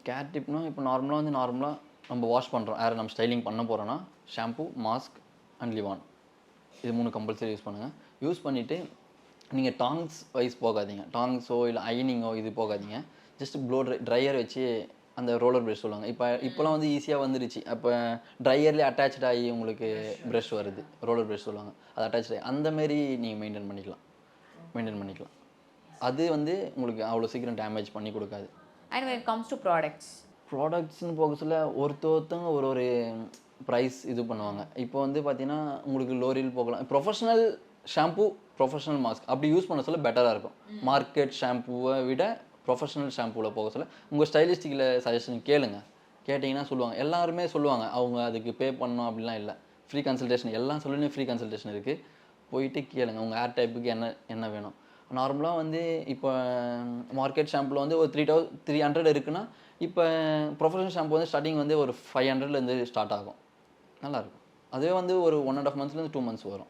Care டிப்னா இப்போ நார்மலாக நம்ம வாஷ் பண்ணுறோம், யாரை நம்ம ஸ்டைலிங் பண்ண போகிறோன்னா ஷாம்பு, மாஸ்க் அண்ட் லிவான், இது 3 கம்பல்சரி யூஸ் பண்ணுங்கள். யூஸ் பண்ணிவிட்டு நீங்கள் டாங்ஸ் வைஸ் போகாதீங்க, டாங்ஸோ இல்லை அயனிங்கோ இது போகாதீங்க. ஜஸ்ட் ப்ளோ ட்ரையர் வச்சு அந்த ரோலர் ப்ரஷ் சொல்லுவாங்க. இப்போலாம் வந்து ஈஸியாக வந்துருச்சு. அப்போ ட்ரையர்லேயே அட்டாச்ட் ஆகி உங்களுக்கு ப்ரஷ் வருது, ரோலர் ப்ரஷ் சொல்லுவாங்க. அது அட்டாச் ஆகி அந்தமாரி நீங்கள் மெயின்டைன் பண்ணிக்கலாம். அது வந்து உங்களுக்கு அவ்வளோ சீக்கிரம் டேமேஜ் பண்ணி கொடுக்காது. And when it comes to ப்ராடக்ட்ஸ்னு போக சொல்ல ஒருத்தவங்க ஒரு ப்ரைஸ் இது பண்ணுவாங்க. இப்போ வந்து பார்த்தீங்கன்னா உங்களுக்கு லோரியல் போகலாம், ப்ரொஃபஷனல் ஷாம்பு, ப்ரொஃபஷனல் மாஸ்க் அப்படி யூஸ் பண்ண சொல்ல பெட்டராக இருக்கும். மார்க்கெட் ஷாம்புவை விட ப்ரொஃபஷனல் ஷாம்புவில் போக சொல்ல உங்கள் ஸ்டைலிஸ்டிக்கில் சஜஷன் கேட்டிங்கன்னா சொல்லுவாங்க. எல்லாருமே சொல்லுவாங்க, அவங்க அதுக்கு பே பண்ணணும் அப்படிலாம் இல்லை. ஃப்ரீ கன்சல்டேஷன், எல்லாம் சொல்லுன்னு ஃப்ரீ கன்சல்டேஷன் இருக்குது. போயிட்டு கேளுங்க உங்கள் ஹேர் டைப்புக்கு என்ன வேணும். நார்மலாக வந்து இப்போ மார்க்கெட் ஷாம்பில் வந்து ஒரு 300 இருக்குன்னா, இப்போ ப்ரொஃபஷனல் ஷாம்பு வந்து ஸ்டார்டிங் வந்து ஒரு 500லேருந்து ஸ்டார்ட் ஆகும். நல்லாயிருக்கும். அதுவே வந்து ஒரு 1.5 monthsலேருந்து 2 months வரும்.